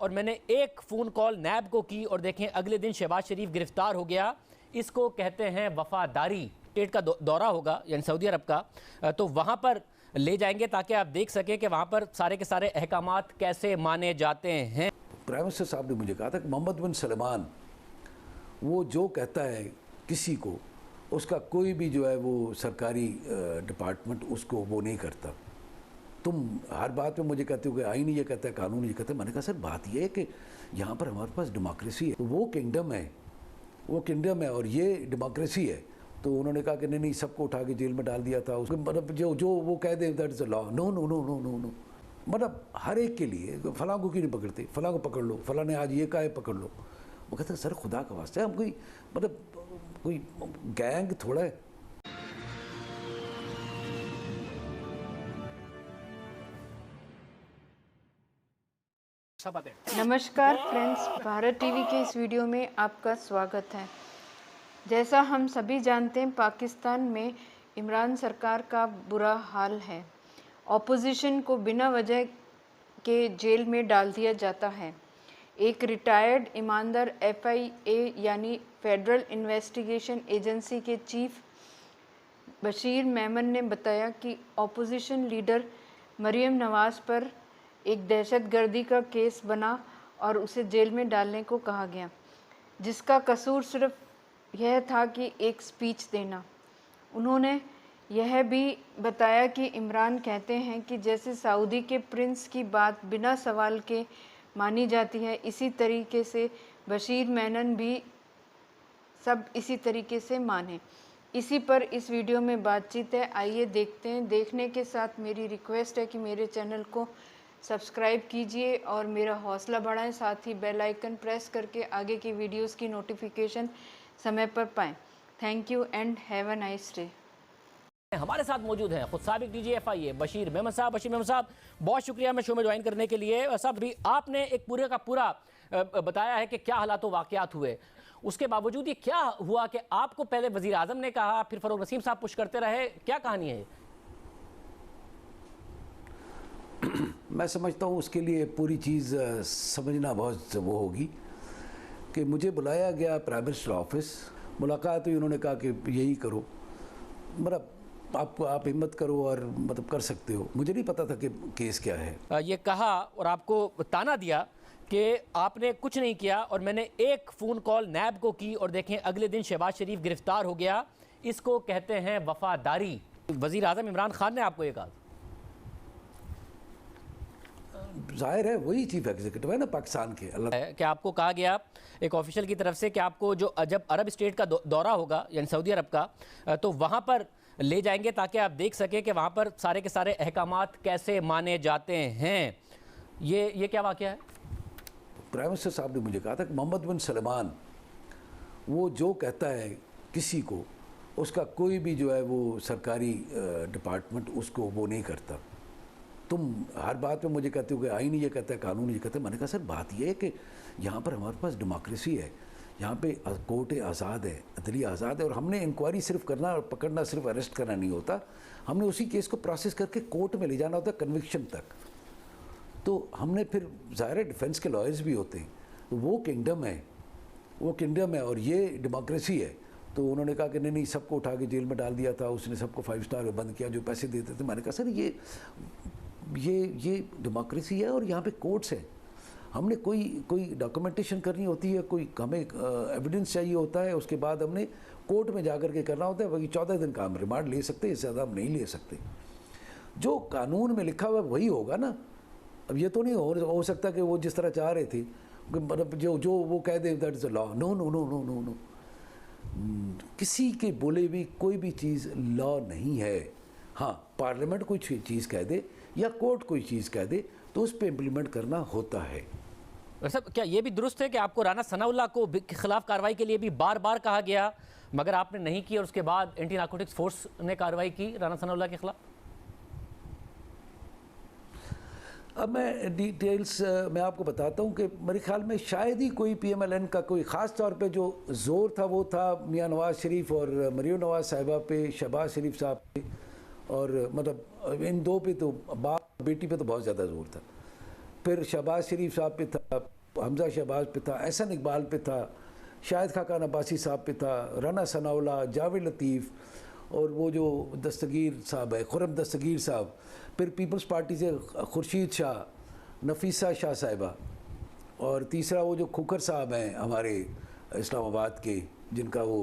और मैंने एक फ़ोन कॉल नैब को की और देखें अगले दिन शहबाज शरीफ गिरफ्तार हो गया। इसको कहते हैं वफादारी। स्टेट का दौरा होगा यानी सऊदी अरब का, तो वहाँ पर ले जाएंगे ताकि आप देख सकें कि वहाँ पर सारे के सारे अहकामात कैसे माने जाते हैं। प्राइम मिनिस्टर साहब ने मुझे कहा था कि मोहम्मद बिन सलमान वो जो कहता है किसी को, उसका कोई भी जो है वो सरकारी डिपार्टमेंट उसको वो नहीं करता। तुम हर बात में मुझे कहते हो कि आईन ये कहता है, कानून ये कहता है। मैंने कहा सर बात ये है कि यहाँ पर हमारे पास डेमोक्रेसी है, तो वो किंगडम है और ये डेमोक्रेसी है। तो उन्होंने कहा कि नहीं सबको उठा के जेल में डाल दिया था। उसको मतलब जो वो कह दे that is a law. No no no no no no, मतलब हर एक के लिए फलां को क्यों नहीं पकड़ते, फलां को पकड़ लो, फलां ने आज ये कहा है पकड़ लो। वो कहते सर खुदा का वास्ते हम कोई मतलब कोई गैंग थोड़ा है। नमस्कार फ्रेंड्स, भारत टीवी के इस वीडियो में आपका स्वागत है। जैसा हम सभी जानते हैं, पाकिस्तान में इमरान सरकार का बुरा हाल है। ऑपोजिशन को बिना वजह के जेल में डाल दिया जाता है। एक रिटायर्ड ईमानदार FIA यानी फेडरल इन्वेस्टिगेशन एजेंसी के चीफ बशीर मेमन ने बताया कि ऑपोजिशन लीडर मरियम नवाज़ पर एक दहशतगर्दी का केस बना और उसे जेल में डालने को कहा गया, जिसका कसूर सिर्फ यह था कि एक स्पीच देना। उन्होंने यह भी बताया कि इमरान कहते हैं कि जैसे सऊदी के प्रिंस की बात बिना सवाल के मानी जाती है, इसी तरीके से बशीर मेमन भी सब इसी तरीके से माने। इसी पर इस वीडियो में बातचीत है, आइए देखते हैं। देखने के साथ मेरी रिक्वेस्ट है कि मेरे चैनल को सब्सक्राइब कीजिए और मेरा हौसला बढ़ाएं, साथ ही बेल आइकन प्रेस करके आगे की वीडियोस की नोटिफिकेशन समय पर पाएं। Thank you and have a nice day. हमारे साथ मौजूद हैं खुद साबिक DG बशीर मेमन साहब। बशीर मेमन साहब, बहुत शुक्रिया मैं शो में ज्वाइन करने के लिए। साहब भी आपने एक पूरे का पूरा बताया है कि क्या हालात वाक़यात हुए, उसके बावजूद ये क्या हुआ कि आपको पहले वज़ीर आज़म ने कहा, फिर फ़रूक नसीम साहब पुश करते रहे, क्या कहानी है? मैं समझता हूँ उसके लिए पूरी चीज़ समझना बहुत वो होगी कि मुझे बुलाया गया प्राइम मिनिस्टर ऑफिस, मुलाकात हुई, उन्होंने कहा कि यही करो, मतलब आप हिम्मत करो और मतलब कर सकते हो। मुझे नहीं पता था कि केस क्या है। ये कहा और आपको ताना दिया कि आपने कुछ नहीं किया और मैंने एक फ़ोन कॉल नैब को की और देखें अगले दिन शहबाज शरीफ गिरफ्तार हो गया। इसको कहते हैं वफादारी। वज़ीर आज़म इमरान खान ने आपको ये कहा? जाहिर है वही चीफ एग्जीक्यूटिव है ना पाकिस्तान के। कि आपको कहा गया एक ऑफिशियल की तरफ से कि आपको जो जब अरब स्टेट का दौरा होगा यानी सऊदी अरब का, तो वहाँ पर ले जाएंगे ताकि आप देख सकें कि वहाँ पर सारे के सारे अहकामात कैसे माने जाते हैं। ये क्या वाक़या है? प्राइम मिनिस्टर साहब ने मुझे कहा था कि मोहम्मद बिन सलमान वो जो कहता है किसी को, उसका कोई भी जो है वो सरकारी डिपार्टमेंट उसको वो नहीं करता। तुम हर बात में मुझे कहते हो कि आईन ये कहता है, कानून ये कहता है। मैंने कहा सर बात ये है कि यहाँ पर हमारे पास डेमोक्रेसी है, यहाँ पे कोर्टें आज़ाद है, अदलिया आज़ाद है, और हमने इंक्वायरी सिर्फ करना और पकड़ना, सिर्फ अरेस्ट करना नहीं होता, हमने उसी केस को प्रोसेस करके कोर्ट में ले जाना होता है कन्विक्शन तक। तो हमने फिर ज़ाहिर डिफेंस के लॉयर्स भी होते हैं, तो वो किंगडम है और ये डेमोक्रेसी है। तो उन्होंने कहा कि नहीं सबको उठा के जेल में डाल दिया था, उसने सबको 5 स्टार में बंद किया जो पैसे देते थे। मैंने कहा सर ये डेमोक्रेसी है और यहाँ पे कोर्ट्स हैं। हमने कोई डॉक्यूमेंटेशन करनी होती है, कोई हमें एविडेंस चाहिए होता है, उसके बाद हमने कोर्ट में जाकर के करना होता है। वही 14 दिन का हम रिमांड ले सकते हैं, इससे ज़्यादा हम नहीं ले सकते। जो कानून में लिखा हुआ वही होगा ना। अब ये तो नहीं हो सकता कि वो जिस तरह चाह रहे थे, मतलब जो वो कह दे that is a law. No no no no no no, किसी के बोले हुई कोई भी चीज़ लॉ नहीं है। हाँ, पार्लियामेंट कोई चीज़ कह दे या कोर्ट कोई चीज़ कह दे तो उस पर इम्प्लीमेंट करना होता है। वैसे क्या ये भी दुरुस्त है कि आपको राना सनाउल्लाह को खिलाफ कार्रवाई के लिए भी बार बार कहा गया मगर आपने नहीं की और उसके बाद एंटी नार्कोटिक्स फोर्स ने कार्रवाई की राना सनाउल्लाह के खिलाफ? अब मैं डिटेल्स मैं आपको बताता हूँ कि मेरे ख्याल में शायद ही कोई PMLN का कोई ख़ास तौर पे जो ज़ोर था वो था मियाँ नवाज़ शरीफ और मरियम नवाज़ साहिबा पे, शहबाज शरीफ साहब पे, और मतलब इन दो पे तो बाप बेटी पे तो बहुत ज़्यादा ज़ोर था। फिर शहबाज शरीफ साहब पे था, हमजा शहबाज पे था, एहसन इकबाल पे था, शाहिद खाकान अब्बासी साहब पे था, राना सनाउल्लाह, जावेद लतीफ़, और वो जो दस्तगीर साहब है, खुरम दस्तगीर साहब, फिर पीपल्स पार्टी से खुर्शीद शाह, नफीसा शाह साहिबा, और तीसरा वो जो खुकर साहब हैं हमारे इस्लामाबाद के, जिनका वो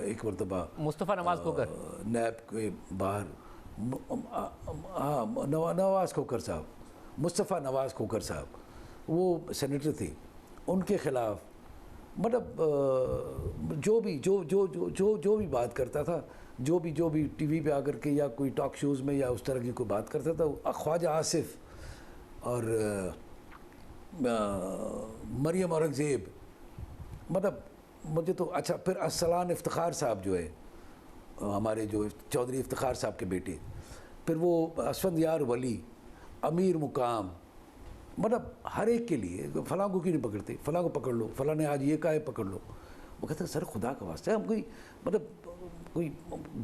एक मरतबा मुस्तफ़ा नवाज़ खोकर, नैब के बाहर, हाँ नवाज़ खोकर साहब, मुस्तफ़ा नवाज़ खोकर साहब, वो सेनेटर थे, उनके ख़िलाफ़ मतलब जो भी बात करता था, जो भी टीवी पे आकर के या कोई टॉक शोज़ में या उस तरह की कोई बात करता था, ख्वाजा आसिफ और मरियम औरंगज़ेब, मतलब मुझे तो अच्छा। फिर असलान इफ्तिखार साहब जो है हमारे, जो चौधरी इफ्तिखार साहब के बेटे, फिर वो असफंद यार वली, अमीर मुकाम, मतलब हर एक के लिए, फ़लाँ को क्यों नहीं पकड़ते, फ़लाँ को पकड़ लो, फ़लाँ ने आज ये कहा है पकड़ लो। वो कहते हैं सर खुदा का वास्ता है, हम कोई मतलब कोई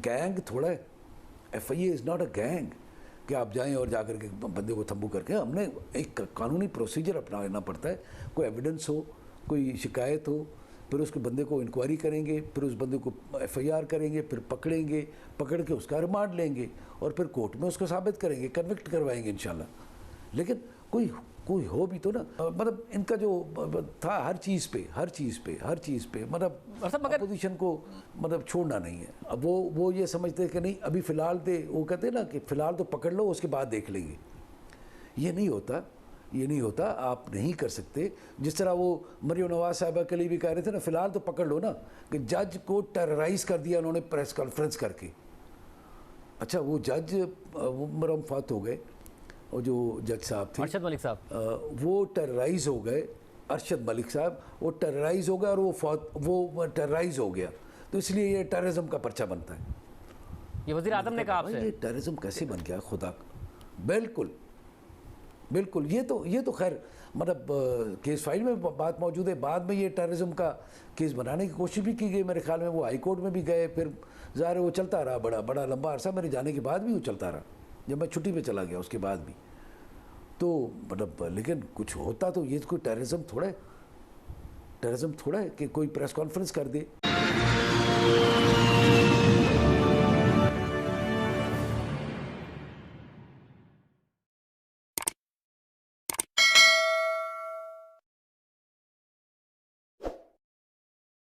गैंग थोड़ा है, FIA is not a gang कि आप जाएं और जाकर के बंदे को तंबू करके। हमने एक कानूनी प्रोसीजर अपनाना पड़ता है, कोई एविडेंस हो, कोई शिकायत हो, फिर उसके बंदे को इंक्वायरी करेंगे, फिर उस बंदे को FIR करेंगे, फिर पकड़ेंगे, पकड़ के उसका रिमांड लेंगे और फिर कोर्ट में उसको साबित करेंगे, कन्विक्ट करवाएंगे इंशाल्लाह। लेकिन कोई हो भी तो ना, मतलब इनका जो था हर चीज़ पे मतलब अपोजिशन को मतलब छोड़ना नहीं है। अब वो ये समझते हैं कि नहीं अभी फ़िलहाल वो कहते हैं ना कि फ़िलहाल तो पकड़ लो, उसके बाद देख लेंगे। ये नहीं होता, आप नहीं कर सकते। जिस तरह वो मरियम नवाज़ साहिबा के लिए भी कह रहे थे ना, फ़िलहाल तो पकड़ लो ना, कि जज को टेरराइज़ कर दिया उन्होंने प्रेस कॉन्फ्रेंस करके। अच्छा, वो जज वो मरम फात हो गए, और जो जज साहब थे अरशद मलिक साहब, वो टेरराइज़ हो गए, अरशद मलिक साहब वो टेरराइज़ हो गए, और वो टेरराइज़ हो गया, तो इसलिए ये टेररिज्म का पर्चा बनता है। ये वज़ीर आज़म ने कहा आपसे, ये टेररिज्म कैसे बन गया खुदा का? बिल्कुल ये तो खैर मतलब केस फाइल में बात मौजूद है। बाद में ये टेररिज्म का केस बनाने की कोशिश भी की गई, मेरे ख्याल में वो हाई कोर्ट में भी गए, फिर ज़ाहिर वो चलता रहा बड़ा लंबा अरसा, मेरे जाने के बाद भी वो चलता रहा, जब मैं छुट्टी पे चला गया उसके बाद भी। तो मतलब लेकिन कुछ होता तो ये कोई टेररिज्म थोड़ा है कि कोई प्रेस कॉन्फ्रेंस कर दे।